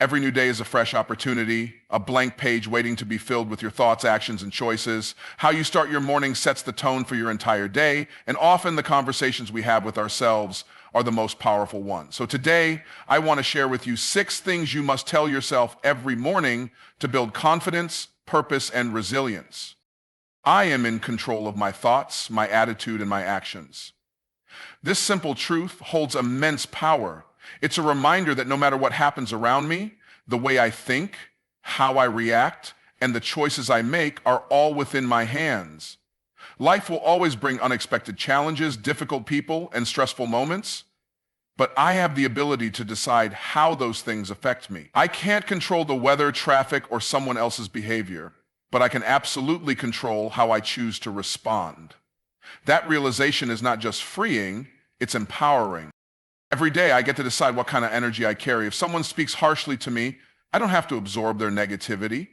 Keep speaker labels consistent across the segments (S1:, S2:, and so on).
S1: Every new day is a fresh opportunity, a blank page waiting to be filled with your thoughts, actions, and choices. How you start your morning sets the tone for your entire day, and often the conversations we have with ourselves are the most powerful ones. So today, I want to share with you 6 things you must tell yourself every morning to build confidence, purpose, and resilience. I am in control of my thoughts, my attitude, and my actions. This simple truth holds immense power. It's a reminder that no matter what happens around me, the way I think, how I react, and the choices I make are all within my hands. Life will always bring unexpected challenges, difficult people, and stressful moments, but I have the ability to decide how those things affect me. I can't control the weather, traffic, or someone else's behavior, but I can absolutely control how I choose to respond. That realization is not just freeing, it's empowering. Every day I get to decide what kind of energy I carry. If someone speaks harshly to me, I don't have to absorb their negativity.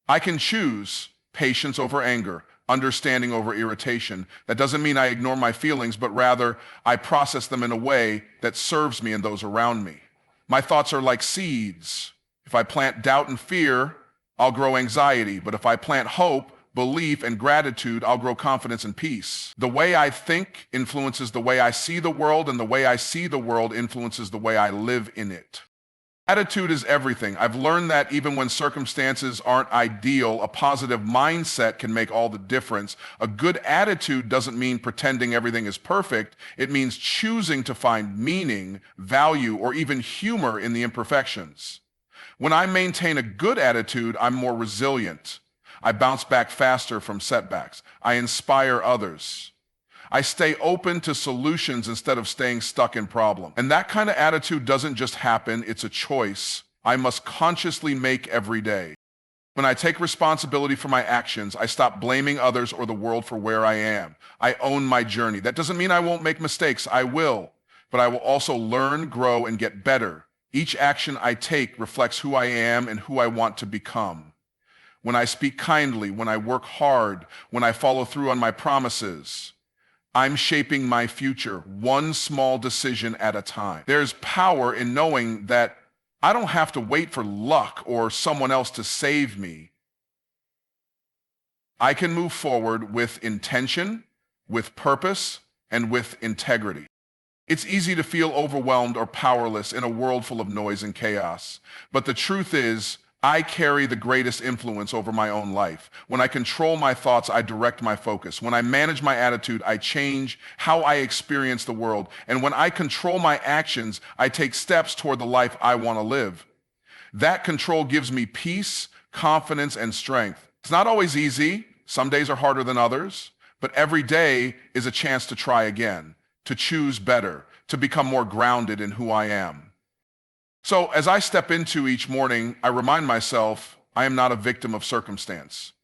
S1: I can choose patience over anger, understanding over irritation. That doesn't mean I ignore my feelings, but rather I process them in a way that serves me and those around me. My thoughts are like seeds. If I plant doubt and fear, I'll grow anxiety. But if I plant hope, belief, and gratitude, I'll grow confidence and peace. The way I think influences the way I see the world, and the way I see the world influences the way I live in it. Attitude is everything. I've learned that even when circumstances aren't ideal, a positive mindset can make all the difference. A good attitude doesn't mean pretending everything is perfect. It means choosing to find meaning, value, or even humor in the imperfections. When I maintain a good attitude, I'm more resilient. I bounce back faster from setbacks. I inspire others. I stay open to solutions instead of staying stuck in problems. And that kind of attitude doesn't just happen, it's a choice I must consciously make every day. When I take responsibility for my actions, I stop blaming others or the world for where I am. I own my journey. That doesn't mean I won't make mistakes. I will. But I will also learn, grow, and get better. Each action I take reflects who I am and who I want to become. When I speak kindly, when I work hard, when I follow through on my promises, I'm shaping my future, one small decision at a time. There's power in knowing that I don't have to wait for luck or someone else to save me. I can move forward with intention, with purpose, and with integrity. It's easy to feel overwhelmed or powerless in a world full of noise and chaos. But the truth is, I carry the greatest influence over my own life. When I control my thoughts, I direct my focus. When I manage my attitude, I change how I experience the world. And when I control my actions, I take steps toward the life I want to live. That control gives me peace, confidence, and strength. It's not always easy. Some days are harder than others. But every day is a chance to try again, to choose better, to become more grounded in who I am. So as I step into each morning, I remind myself I am not a victim of circumstance.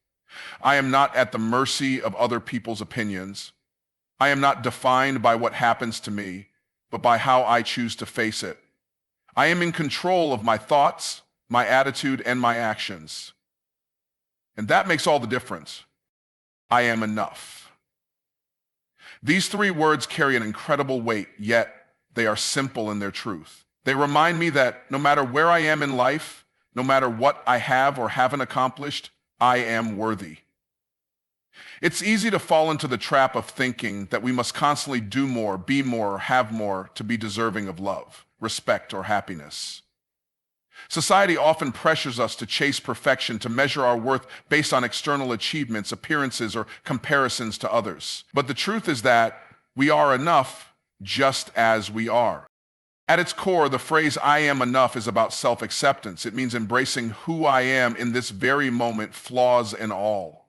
S1: I am not at the mercy of other people's opinions. I am not defined by what happens to me, but by how I choose to face it. I am in control of my thoughts, my attitude, and my actions. And that makes all the difference. I am enough. These 3 words carry an incredible weight, yet they are simple in their truth. They remind me that no matter where I am in life, no matter what I have or haven't accomplished, I am worthy. It's easy to fall into the trap of thinking that we must constantly do more, be more, or have more to be deserving of love, respect, or happiness. Society often pressures us to chase perfection, to measure our worth based on external achievements, appearances, or comparisons to others. But the truth is that we are enough just as we are. At its core, the phrase "I am enough" is about self-acceptance. It means embracing who I am in this very moment, flaws and all.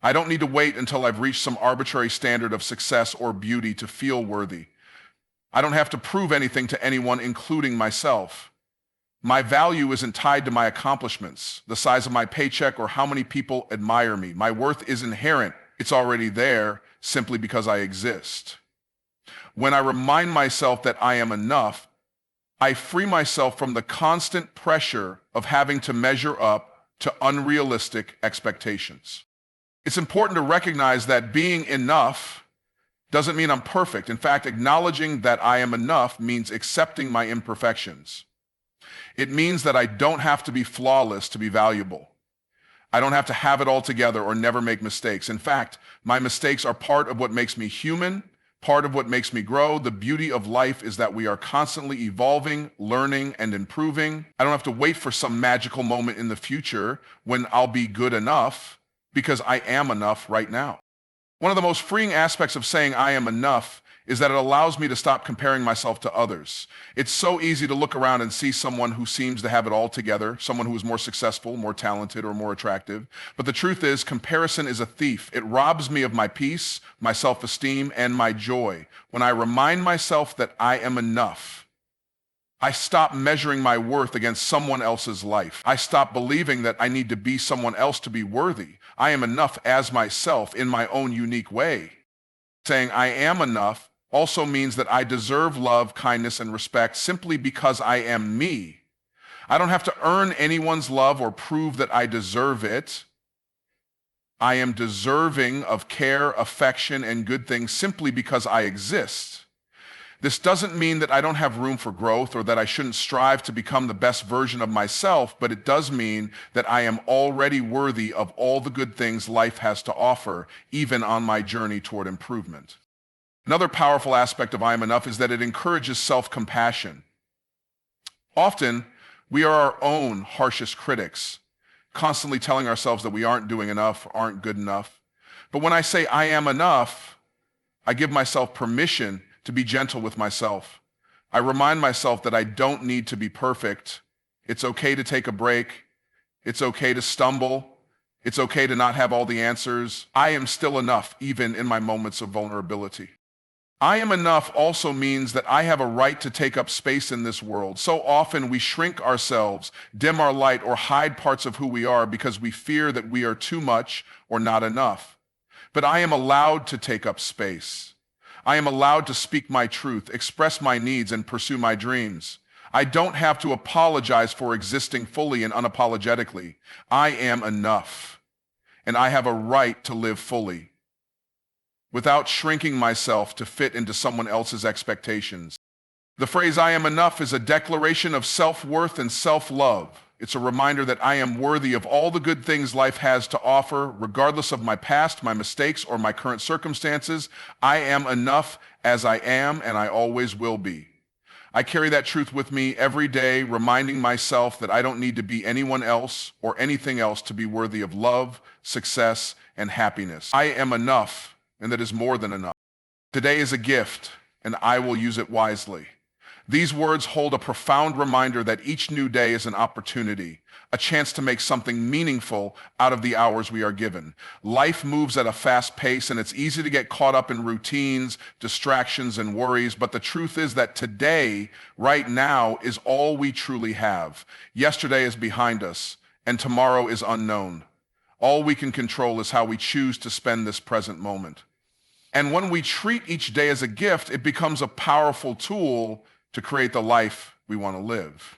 S1: I don't need to wait until I've reached some arbitrary standard of success or beauty to feel worthy. I don't have to prove anything to anyone, including myself. My value isn't tied to my accomplishments, the size of my paycheck, or how many people admire me. My worth is inherent. It's already there simply because I exist. When I remind myself that I am enough, I free myself from the constant pressure of having to measure up to unrealistic expectations. It's important to recognize that being enough doesn't mean I'm perfect. In fact, acknowledging that I am enough means accepting my imperfections. It means that I don't have to be flawless to be valuable. I don't have to have it all together or never make mistakes. In fact, my mistakes are part of what makes me human, part of what makes me grow. The beauty of life is that we are constantly evolving, learning, and improving. I don't have to wait for some magical moment in the future when I'll be good enough, because I am enough right now. One of the most freeing aspects of saying I am enough is that it allows me to stop comparing myself to others. It's so easy to look around and see someone who seems to have it all together, someone who is more successful, more talented, or more attractive. But the truth is, comparison is a thief. It robs me of my peace, my self-esteem, and my joy. When I remind myself that I am enough, I stop measuring my worth against someone else's life. I stop believing that I need to be someone else to be worthy. I am enough as myself in my own unique way. Saying I am enough also means that I deserve love, kindness, and respect simply because I am me. I don't have to earn anyone's love or prove that I deserve it. I am deserving of care, affection, and good things simply because I exist. This doesn't mean that I don't have room for growth or that I shouldn't strive to become the best version of myself, but it does mean that I am already worthy of all the good things life has to offer, even on my journey toward improvement. Another powerful aspect of I am enough is that it encourages self-compassion. Often, we are our own harshest critics, constantly telling ourselves that we aren't doing enough, aren't good enough. But when I say I am enough, I give myself permission to be gentle with myself. I remind myself that I don't need to be perfect. It's okay to take a break. It's okay to stumble. It's okay to not have all the answers. I am still enough, even in my moments of vulnerability. I am enough also means that I have a right to take up space in this world. So often we shrink ourselves, dim our light, or hide parts of who we are because we fear that we are too much or not enough. But I am allowed to take up space. I am allowed to speak my truth, express my needs, and pursue my dreams. I don't have to apologize for existing fully and unapologetically. I am enough, and I have a right to live fully, without shrinking myself to fit into someone else's expectations. The phrase I am enough is a declaration of self-worth and self-love. It's a reminder that I am worthy of all the good things life has to offer, regardless of my past, my mistakes, or my current circumstances. I am enough as I am, and I always will be. I carry that truth with me every day, reminding myself that I don't need to be anyone else or anything else to be worthy of love, success, and happiness. I am enough, and that is more than enough. Today is a gift, and I will use it wisely. These words hold a profound reminder that each new day is an opportunity, a chance to make something meaningful out of the hours we are given. Life moves at a fast pace, and it's easy to get caught up in routines, distractions, and worries, but the truth is that today, right now, is all we truly have. Yesterday is behind us, and tomorrow is unknown. All we can control is how we choose to spend this present moment. And when we treat each day as a gift, it becomes a powerful tool to create the life we want to live.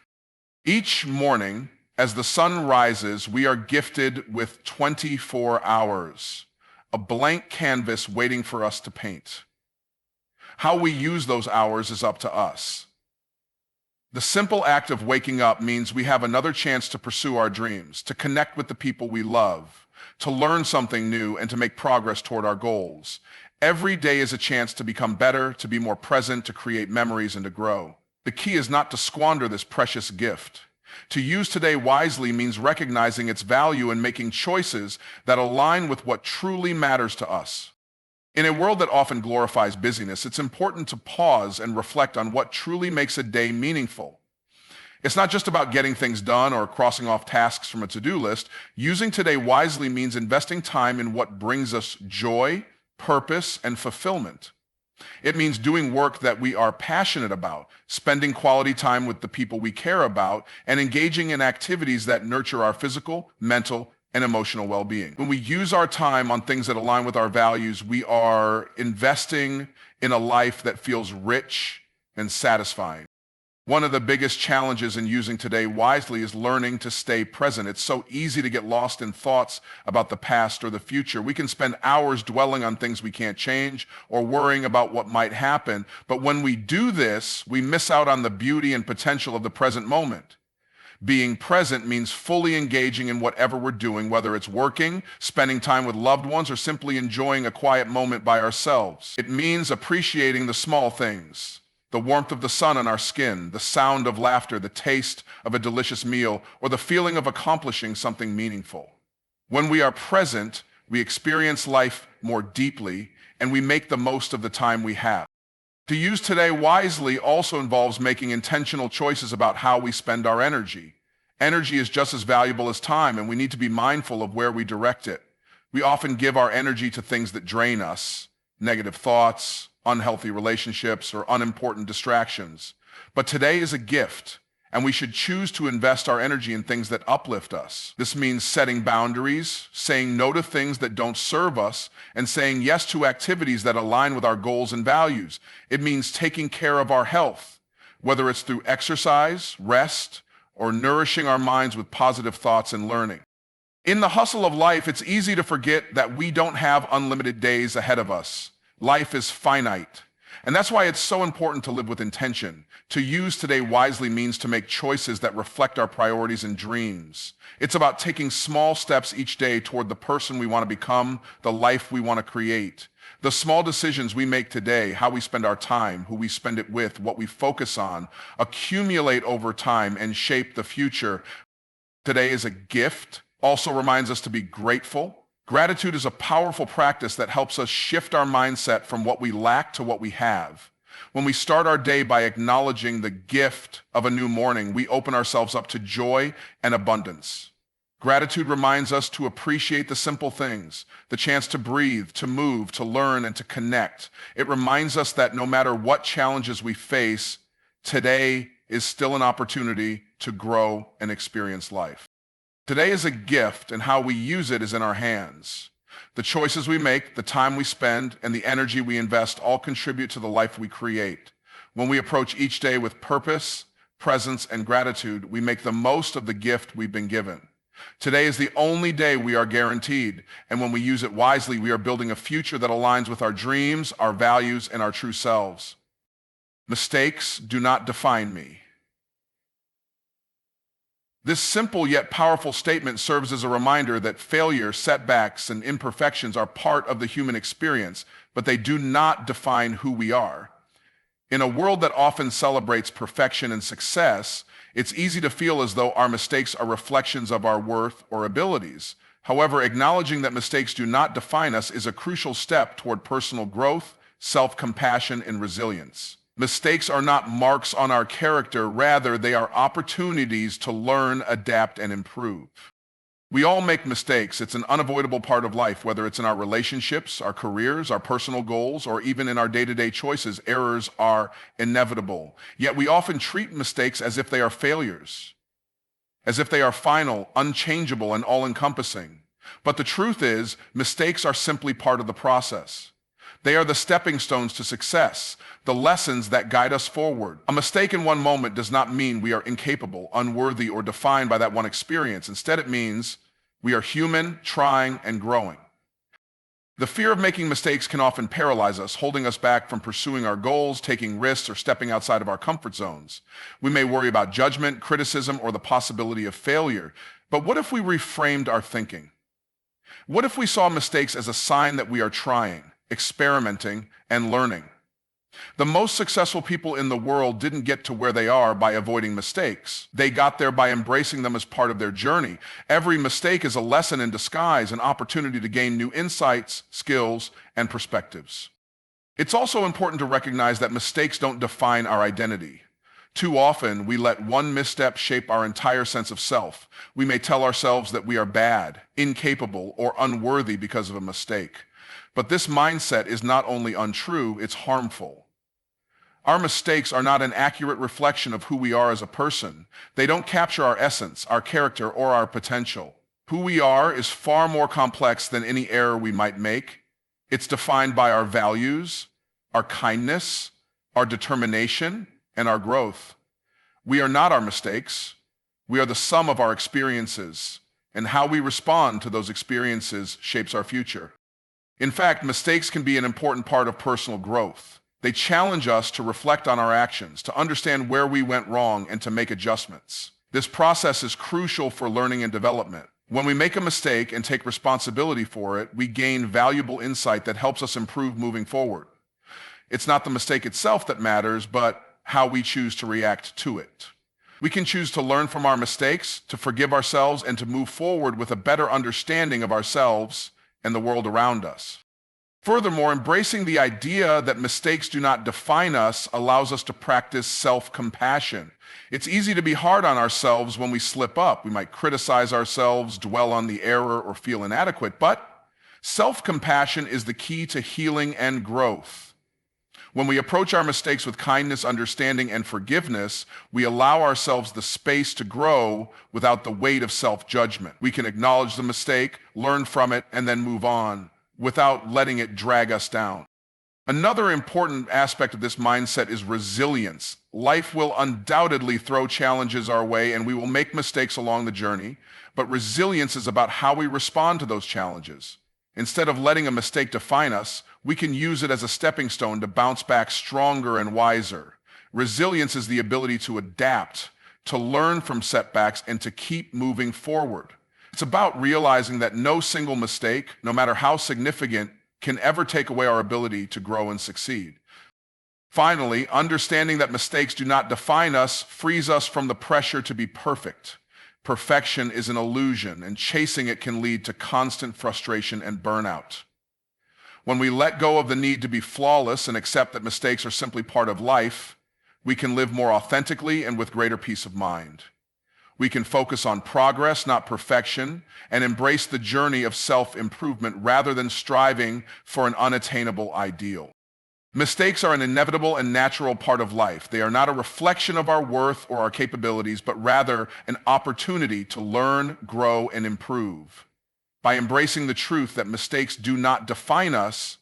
S1: Each morning, as the sun rises, we are gifted with 24 hours, a blank canvas waiting for us to paint. How we use those hours is up to us. The simple act of waking up means we have another chance to pursue our dreams, to connect with the people we love, to learn something new, and to make progress toward our goals. Every day is a chance to become better, to be more present, to create memories, and to grow. The key is not to squander this precious gift. To use today wisely means recognizing its value and making choices that align with what truly matters to us. In a world that often glorifies busyness, it's important to pause and reflect on what truly makes a day meaningful. It's not just about getting things done or crossing off tasks from a to-do list. Using today wisely means investing time in what brings us joy, purpose, and fulfillment. It means doing work that we are passionate about, spending quality time with the people we care about, and engaging in activities that nurture our physical, mental, and emotional well-being. When we use our time on things that align with our values, we are investing in a life that feels rich and satisfying. One of the biggest challenges in using today wisely is learning to stay present. It's so easy to get lost in thoughts about the past or the future. We can spend hours dwelling on things we can't change or worrying about what might happen. But when we do this, we miss out on the beauty and potential of the present moment. Being present means fully engaging in whatever we're doing, whether it's working, spending time with loved ones, or simply enjoying a quiet moment by ourselves. It means appreciating the small things, the warmth of the sun on our skin, the sound of laughter, the taste of a delicious meal, or the feeling of accomplishing something meaningful. When we are present, we experience life more deeply, and we make the most of the time we have. To use today wisely also involves making intentional choices about how we spend our energy. Energy is just as valuable as time, and we need to be mindful of where we direct it. We often give our energy to things that drain us, negative thoughts, unhealthy relationships, or unimportant distractions. But today is a gift, and we should choose to invest our energy in things that uplift us. This means setting boundaries, saying no to things that don't serve us, and saying yes to activities that align with our goals and values. It means taking care of our health, whether it's through exercise, rest, or nourishing our minds with positive thoughts and learning. In the hustle of life, it's easy to forget that we don't have unlimited days ahead of us. Life is finite. And that's why it's so important to live with intention. To use today wisely means to make choices that reflect our priorities and dreams. It's about taking small steps each day toward the person we want to become, the life we want to create. The small decisions we make today, how we spend our time, who we spend it with, what we focus on, accumulate over time and shape the future. Today is a gift, also reminds us to be grateful. Gratitude is a powerful practice that helps us shift our mindset from what we lack to what we have. When we start our day by acknowledging the gift of a new morning, we open ourselves up to joy and abundance. Gratitude reminds us to appreciate the simple things, the chance to breathe, to move, to learn, and to connect. It reminds us that no matter what challenges we face, today is still an opportunity to grow and experience life. Today is a gift, and how we use it is in our hands. The choices we make, the time we spend, and the energy we invest all contribute to the life we create. When we approach each day with purpose, presence, and gratitude, we make the most of the gift we've been given. Today is the only day we are guaranteed, and when we use it wisely, we are building a future that aligns with our dreams, our values, and our true selves. Mistakes do not define me. This simple yet powerful statement serves as a reminder that failure, setbacks, and imperfections are part of the human experience, but they do not define who we are. In a world that often celebrates perfection and success, it's easy to feel as though our mistakes are reflections of our worth or abilities. However, acknowledging that mistakes do not define us is a crucial step toward personal growth, self-compassion, and resilience. Mistakes are not marks on our character, rather they are opportunities to learn, adapt, and improve. We all make mistakes. It's an unavoidable part of life, whether it's in our relationships, our careers, our personal goals, or even in our day-to-day choices. Errors are inevitable. Yet we often treat mistakes as if they are failures, as if they are final, unchangeable, and all-encompassing. But the truth is, mistakes are simply part of the process. They are the stepping stones to success, the lessons that guide us forward. A mistake in one moment does not mean we are incapable, unworthy, or defined by that one experience. Instead, it means we are human, trying, and growing. The fear of making mistakes can often paralyze us, holding us back from pursuing our goals, taking risks, or stepping outside of our comfort zones. We may worry about judgment, criticism, or the possibility of failure. But what if we reframed our thinking? What if we saw mistakes as a sign that we are trying, experimenting, and learning? The most successful people in the world didn't get to where they are by avoiding mistakes. They got there by embracing them as part of their journey. Every mistake is a lesson in disguise, an opportunity to gain new insights, skills, and perspectives. It's also important to recognize that mistakes don't define our identity. Too often, we let one misstep shape our entire sense of self. We may tell ourselves that we are bad, incapable, or unworthy because of a mistake. But this mindset is not only untrue, it's harmful. Our mistakes are not an accurate reflection of who we are as a person. They don't capture our essence, our character, or our potential. Who we are is far more complex than any error we might make. It's defined by our values, our kindness, our determination, and our growth. We are not our mistakes. We are the sum of our experiences, and how we respond to those experiences shapes our future. In fact, mistakes can be an important part of personal growth. They challenge us to reflect on our actions, to understand where we went wrong, and to make adjustments. This process is crucial for learning and development. When we make a mistake and take responsibility for it, we gain valuable insight that helps us improve moving forward. It's not the mistake itself that matters, but how we choose to react to it. We can choose to learn from our mistakes, to forgive ourselves, and to move forward with a better understanding of ourselves and the world around us. Furthermore, embracing the idea that mistakes do not define us allows us to practice self-compassion. It's easy to be hard on ourselves when we slip up. We might criticize ourselves, dwell on the error, or feel inadequate, but self-compassion is the key to healing and growth. When we approach our mistakes with kindness, understanding, and forgiveness, we allow ourselves the space to grow without the weight of self-judgment. We can acknowledge the mistake, learn from it, and then move on without letting it drag us down. Another important aspect of this mindset is resilience. Life will undoubtedly throw challenges our way, and we will make mistakes along the journey, but resilience is about how we respond to those challenges. Instead of letting a mistake define us, we can use it as a stepping stone to bounce back stronger and wiser. Resilience is the ability to adapt, to learn from setbacks, and to keep moving forward. It's about realizing that no single mistake, no matter how significant, can ever take away our ability to grow and succeed. Finally, understanding that mistakes do not define us frees us from the pressure to be perfect. Perfection is an illusion, and chasing it can lead to constant frustration and burnout. When we let go of the need to be flawless and accept that mistakes are simply part of life, we can live more authentically and with greater peace of mind. We can focus on progress, not perfection, and embrace the journey of self-improvement rather than striving for an unattainable ideal. Mistakes are an inevitable and natural part of life. They are not a reflection of our worth or our capabilities, but rather an opportunity to learn, grow, and improve. By embracing the truth that mistakes do not define us,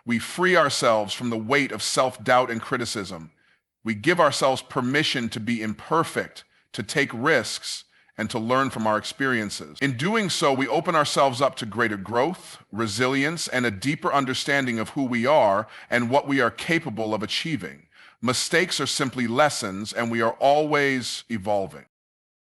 S1: we free ourselves from the weight of self-doubt and criticism. We give ourselves permission to be imperfect, to take risks, and to learn from our experiences. In doing so, we open ourselves up to greater growth, resilience, and a deeper understanding of who we are and what we are capable of achieving. Mistakes are simply lessons, and we are always evolving.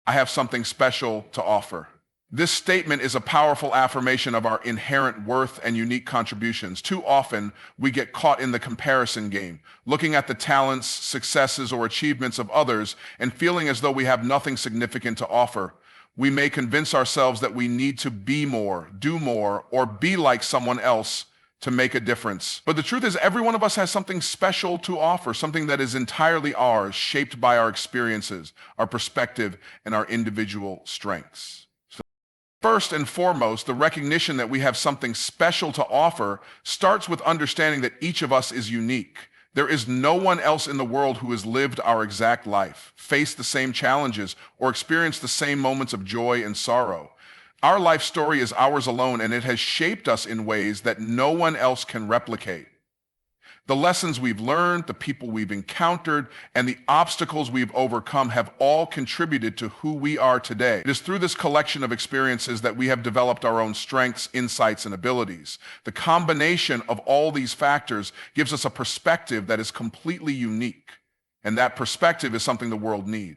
S1: I have something special to offer. This statement is a powerful affirmation of our inherent worth and unique contributions. Too often, we get caught in the comparison game, looking at the talents, successes, or achievements of others and feeling as though we have nothing significant to offer. We may convince ourselves that we need to be more, do more, or be like someone else to make a difference. But the truth is, every one of us has something special to offer, something that is entirely ours, shaped by our experiences, our perspective, and our individual strengths. First and foremost, the recognition that we have something special to offer starts with understanding that each of us is unique. There is no one else in the world who has lived our exact life, faced the same challenges, or experienced the same moments of joy and sorrow. Our life story is ours alone, and it has shaped us in ways that no one else can replicate. The lessons we've learned, the people we've encountered, and the obstacles we've overcome have all contributed to who we are today. It is through this collection of experiences that we have developed our own strengths, insights, and abilities. The combination of all these factors gives us a perspective that is completely unique, and that perspective is something the world needs.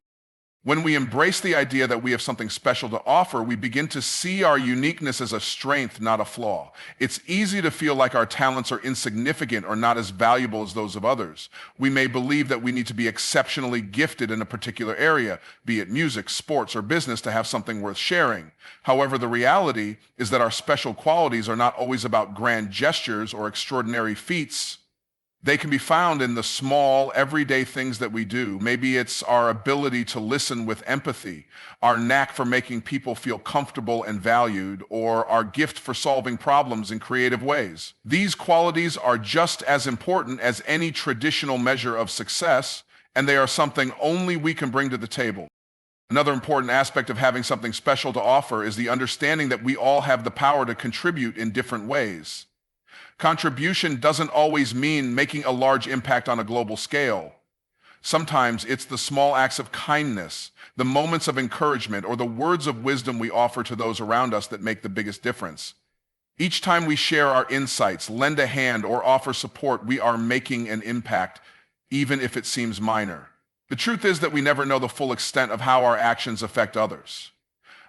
S1: When we embrace the idea that we have something special to offer, we begin to see our uniqueness as a strength, not a flaw. It's easy to feel like our talents are insignificant or not as valuable as those of others. We may believe that we need to be exceptionally gifted in a particular area, be it music, sports, or business, to have something worth sharing. However, the reality is that our special qualities are not always about grand gestures or extraordinary feats. They can be found in the small, everyday things that we do. Maybe it's our ability to listen with empathy, our knack for making people feel comfortable and valued, or our gift for solving problems in creative ways. These qualities are just as important as any traditional measure of success, and they are something only we can bring to the table. Another important aspect of having something special to offer is the understanding that we all have the power to contribute in different ways. Contribution doesn't always mean making a large impact on a global scale. Sometimes it's the small acts of kindness, the moments of encouragement, or the words of wisdom we offer to those around us that make the biggest difference. Each time we share our insights, lend a hand, or offer support, we are making an impact, even if it seems minor. The truth is that we never know the full extent of how our actions affect others.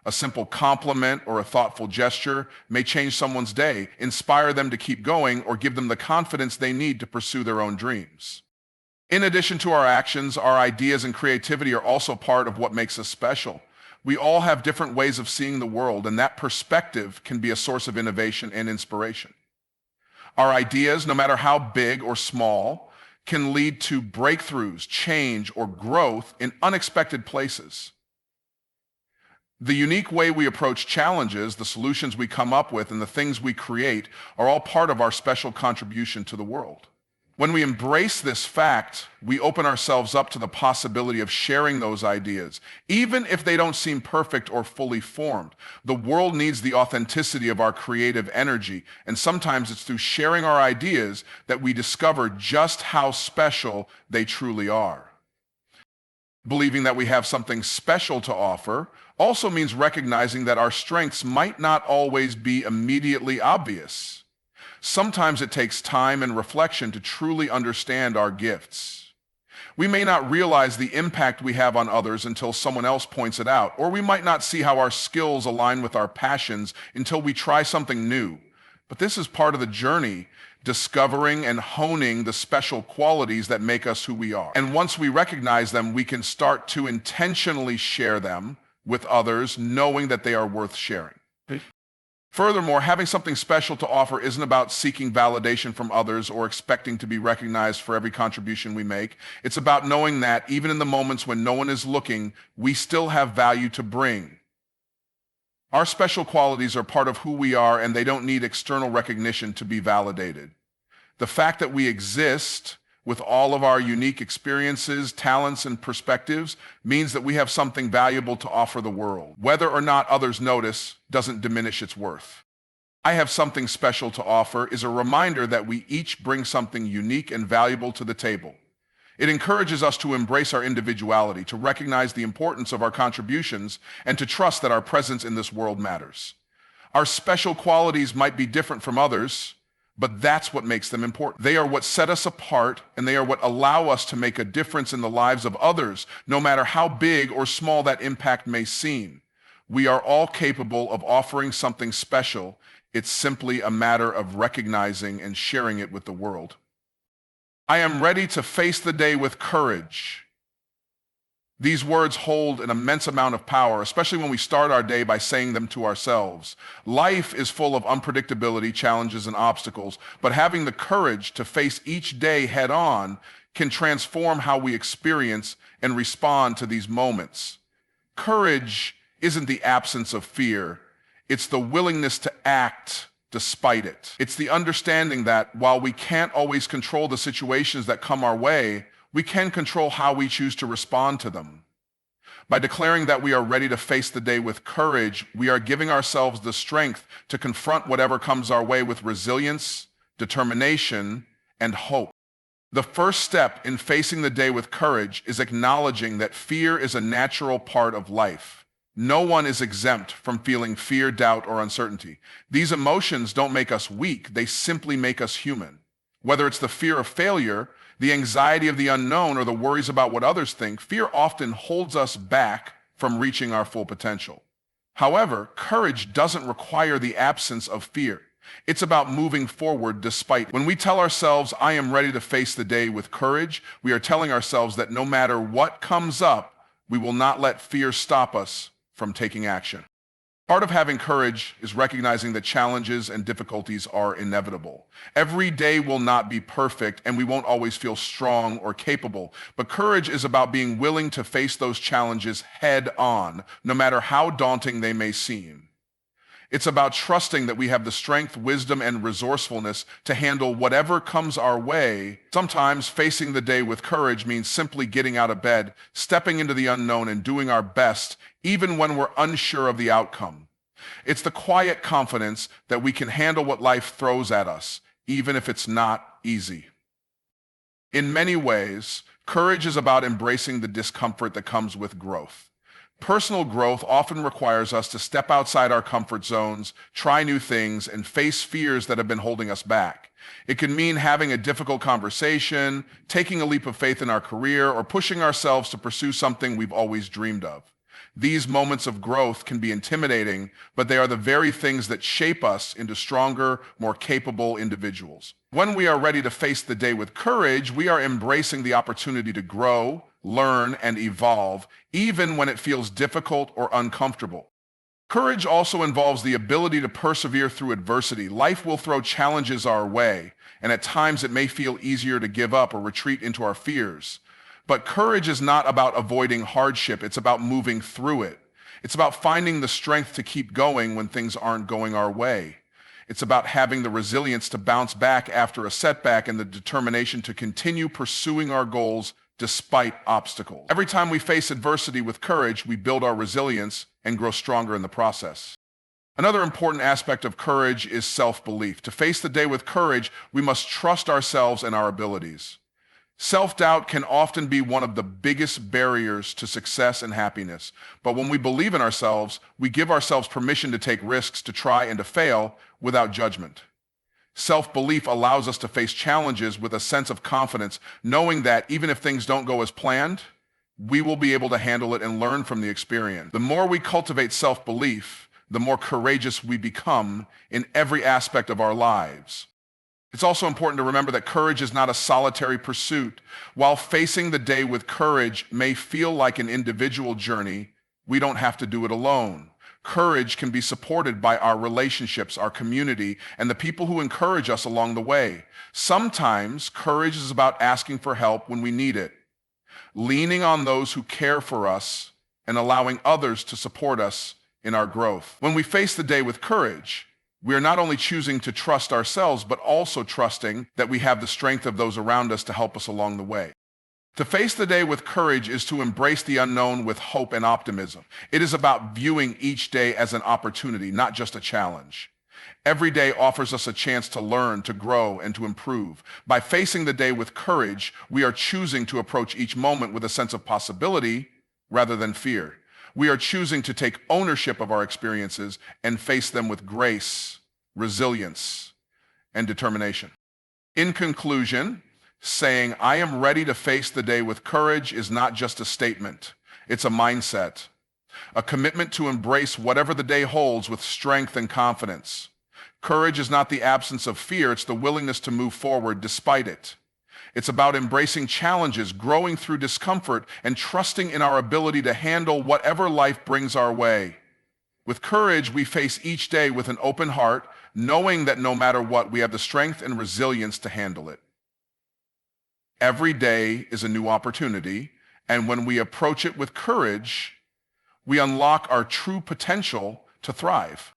S1: A simple compliment or a thoughtful gesture may change someone's day, inspire them to keep going, or give them the confidence they need to pursue their own dreams. In addition to our actions, our ideas and creativity are also part of what makes us special. We all have different ways of seeing the world, and that perspective can be a source of innovation and inspiration. Our ideas, no matter how big or small, can lead to breakthroughs, change, or growth in unexpected places. The unique way we approach challenges, the solutions we come up with, and the things we create are all part of our special contribution to the world. When we embrace this fact, we open ourselves up to the possibility of sharing those ideas, even if they don't seem perfect or fully formed. The world needs the authenticity of our creative energy, and sometimes it's through sharing our ideas that we discover just how special they truly are. Believing that we have something special to offer also means recognizing that our strengths might not always be immediately obvious. Sometimes it takes time and reflection to truly understand our gifts. We may not realize the impact we have on others until someone else points it out, or we might not see how our skills align with our passions until we try something new. But this is part of the journey, discovering and honing the special qualities that make us who we are. And once we recognize them, we can start to intentionally share them with others, knowing that they are worth sharing. Furthermore, having something special to offer isn't about seeking validation from others or expecting to be recognized for every contribution we make. It's about knowing that even in the moments when no one is looking, we still have value to bring. Our special qualities are part of who we are, and they don't need external recognition to be validated. The fact that we exist with all of our unique experiences, talents, and perspectives means that we have something valuable to offer the world. Whether or not others notice doesn't diminish its worth. I have something special to offer is a reminder that we each bring something unique and valuable to the table. It encourages us to embrace our individuality, to recognize the importance of our contributions, and to trust that our presence in this world matters. Our special qualities might be different from others, but that's what makes them important. They are what set us apart, and they are what allow us to make a difference in the lives of others, no matter how big or small that impact may seem. We are all capable of offering something special. It's simply a matter of recognizing and sharing it with the world. I am ready to face the day with courage. These words hold an immense amount of power, especially when we start our day by saying them to ourselves. Life is full of unpredictability, challenges, and obstacles, but having the courage to face each day head on can transform how we experience and respond to these moments. Courage isn't the absence of fear. It's the willingness to act despite it. It's the understanding that while we can't always control the situations that come our way, we can control how we choose to respond to them. By declaring that we are ready to face the day with courage, we are giving ourselves the strength to confront whatever comes our way with resilience, determination, and hope. The first step in facing the day with courage is acknowledging that fear is a natural part of life. No one is exempt from feeling fear, doubt, or uncertainty. These emotions don't make us weak, they simply make us human. Whether it's the fear of failure, the anxiety of the unknown, or the worries about what others think, fear often holds us back from reaching our full potential. However, courage doesn't require the absence of fear. It's about moving forward despite it. When we tell ourselves, I am ready to face the day with courage, we are telling ourselves that no matter what comes up, we will not let fear stop us from taking action. Part of having courage is recognizing that challenges and difficulties are inevitable. Every day will not be perfect, and we won't always feel strong or capable. But courage is about being willing to face those challenges head on, no matter how daunting they may seem. It's about trusting that we have the strength, wisdom, and resourcefulness to handle whatever comes our way. Sometimes facing the day with courage means simply getting out of bed, stepping into the unknown, and doing our best, even when we're unsure of the outcome. It's the quiet confidence that we can handle what life throws at us, even if it's not easy. In many ways, Courage is about embracing the discomfort that comes with growth. Personal growth often requires us to step outside our comfort zones, try new things, and face fears that have been holding us back. It can mean having a difficult conversation, taking a leap of faith in our career, or pushing ourselves to pursue something we've always dreamed of. These moments of growth can be intimidating, but they are the very things that shape us into stronger, more capable individuals. When we are ready to face the day with courage, we are embracing the opportunity to grow, learn, and evolve, even when it feels difficult or uncomfortable. Courage also involves the ability to persevere through adversity. Life will throw challenges our way, and at times it may feel easier to give up or retreat into our fears. But courage is not about avoiding hardship, it's about moving through it. It's about finding the strength to keep going when things aren't going our way. It's about having the resilience to bounce back after a setback and the determination to continue pursuing our goals despite obstacles. Every time we face adversity with courage, we build our resilience and grow stronger in the process. Another important aspect of courage is self-belief. To face the day with courage, we must trust ourselves and our abilities. Self-doubt can often be one of the biggest barriers to success and happiness. But when we believe in ourselves, we give ourselves permission to take risks, to try and to fail without judgment. Self-belief allows us to face challenges with a sense of confidence, knowing that even if things don't go as planned, we will be able to handle it and learn from the experience. The more we cultivate self-belief, the more courageous we become in every aspect of our lives. It's also important to remember that courage is not a solitary pursuit. While facing the day with courage may feel like an individual journey, we don't have to do it alone. Courage can be supported by our relationships, our community, and the people who encourage us along the way. Sometimes courage is about asking for help when we need it, leaning on those who care for us, and allowing others to support us in our growth. When we face the day with courage, we are not only choosing to trust ourselves, but also trusting that we have the strength of those around us to help us along the way. To face the day with courage is to embrace the unknown with hope and optimism. It is about viewing each day as an opportunity, not just a challenge. Every day offers us a chance to learn, to grow, and to improve. By facing the day with courage, we are choosing to approach each moment with a sense of possibility rather than fear. We are choosing to take ownership of our experiences and face them with grace, resilience, and determination. In conclusion, saying, "I am ready to face the day with courage" is not just a statement. It's a mindset, a commitment to embrace whatever the day holds with strength and confidence. Courage is not the absence of fear, it's the willingness to move forward despite it. It's about embracing challenges, growing through discomfort, and trusting in our ability to handle whatever life brings our way. With courage, we face each day with an open heart, knowing that no matter what, we have the strength and resilience to handle it. Every day is a new opportunity, and when we approach it with courage, we unlock our true potential to thrive.